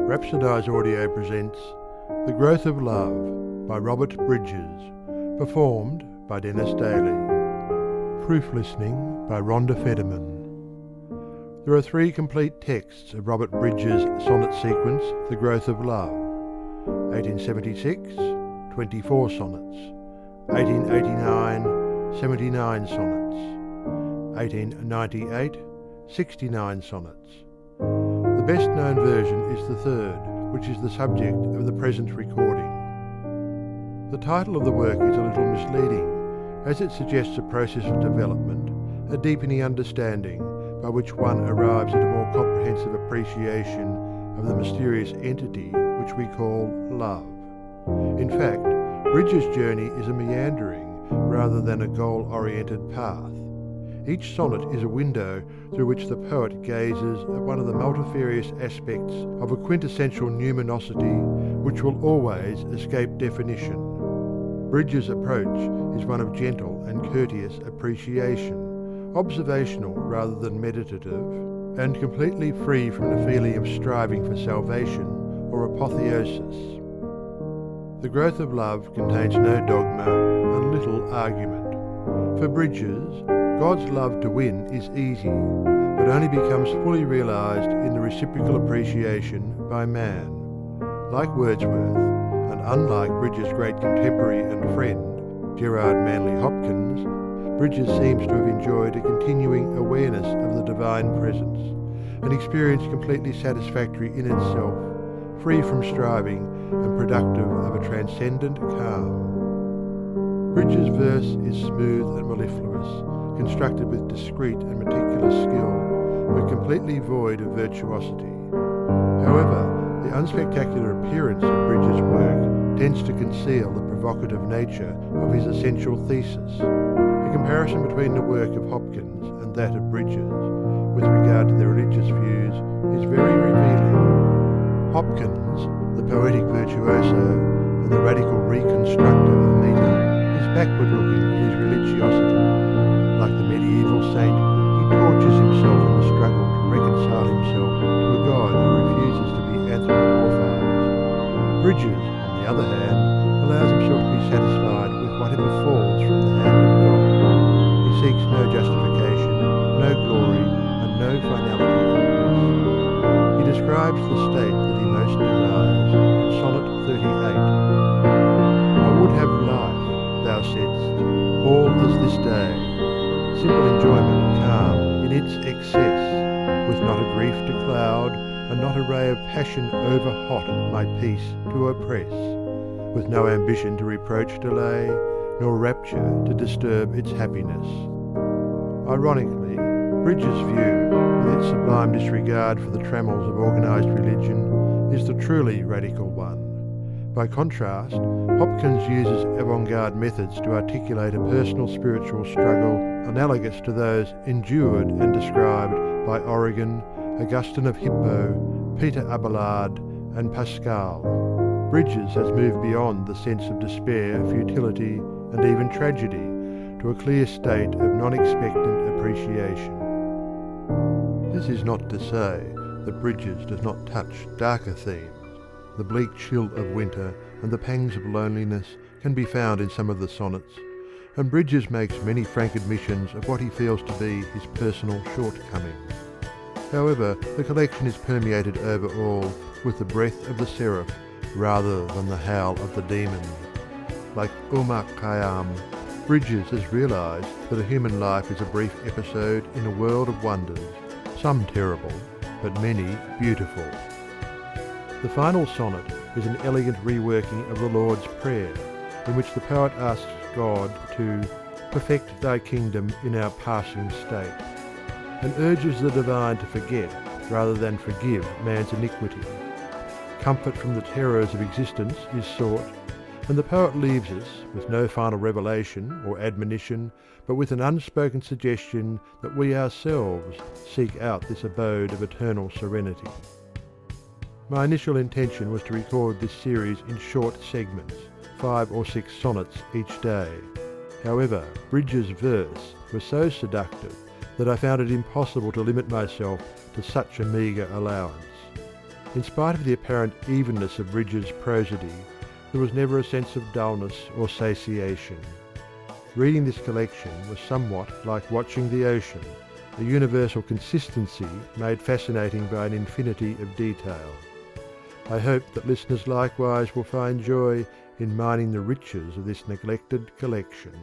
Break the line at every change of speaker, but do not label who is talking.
Rhapsodize Audio presents The Growth of Love by Robert Bridges, performed by Dennis Daly. Proof listening by Rhonda Federman. There are 3 complete texts of Robert Bridges' sonnet sequence, The Growth of Love. 1876, 24 sonnets. 1889, 79 sonnets. 1898, 69 sonnets. The best known version is the 3rd, which is the subject of the present recording. The title of the work is a little misleading, as it suggests a process of development, a deepening understanding, by which one arrives at a more comprehensive appreciation of the mysterious entity which we call love. In fact, Bridges' journey is a meandering rather than a goal-oriented path. Each sonnet is a window through which the poet gazes at one of the multifarious aspects of a quintessential numinosity which will always escape definition. Bridges' approach is one of gentle and courteous appreciation, observational rather than meditative, and completely free from the feeling of striving for salvation or apotheosis. The Growth of Love contains no dogma and little argument. For Bridges, God's love to win is easy, but only becomes fully realized in the reciprocal appreciation by man. Like Wordsworth, and unlike Bridges' great contemporary and friend, Gerard Manley Hopkins, Bridges seems to have enjoyed a continuing awareness of the divine presence, an experience completely satisfactory in itself, free from striving and productive of a transcendent calm. Bridges' verse is smooth and mellifluous, constructed with discreet and meticulous skill, but completely void of virtuosity. However, the unspectacular appearance of Bridges' work tends to conceal the provocative nature of his essential thesis. A comparison between the work of Hopkins and that of Bridges, with regard to their religious views, is very revealing. Hopkins, the poetic virtuoso and the radical reconstructor of metre, is backward-looking in his religiosity. Like the medieval saint, he tortures himself in the struggle to reconcile himself to a God who refuses to be anthropomorphized. Bridges, on the other hand, allows himself to be satisfied with whatever falls from the hand of God. He seeks no justification, no glory, and no finality of bliss. He describes the state that he most desires in Sonnet 38. I would have life, thou saidst, all as this day, simple enjoyment calm in its excess, with not a grief to cloud, and not a ray of passion over hot my peace to oppress, with no ambition to reproach delay, nor rapture to disturb its happiness. Ironically, Bridges' view, with its sublime disregard for the trammels of organised religion, is the truly radical one. By contrast, Hopkins uses avant-garde methods to articulate a personal spiritual struggle analogous to those endured and described by Origen, Augustine of Hippo, Peter Abelard, and Pascal. Bridges has moved beyond the sense of despair, futility, and even tragedy to a clear state of non-expectant appreciation. This is not to say that Bridges does not touch darker themes. The bleak chill of winter and the pangs of loneliness can be found in some of the sonnets, and Bridges makes many frank admissions of what he feels to be his personal shortcomings. However, the collection is permeated over all with the breath of the seraph rather than the howl of the demon. Like Umar Khayyam, Bridges has realised that a human life is a brief episode in a world of wonders, some terrible, but many beautiful. The final sonnet is an elegant reworking of the Lord's Prayer, in which the poet asks God to perfect thy kingdom in our passing state, and urges the divine to forget rather than forgive man's iniquity. Comfort from the terrors of existence is sought, and the poet leaves us with no final revelation or admonition, but with an unspoken suggestion that we ourselves seek out this abode of eternal serenity. My initial intention was to record this series in short segments, 5 or 6 sonnets each day. However, Bridges' verse was so seductive that I found it impossible to limit myself to such a meagre allowance. In spite of the apparent evenness of Bridges' prosody, there was never a sense of dullness or satiation. Reading this collection was somewhat like watching the ocean, a universal consistency made fascinating by an infinity of detail. I hope that listeners likewise will find joy in mining the riches of this neglected collection.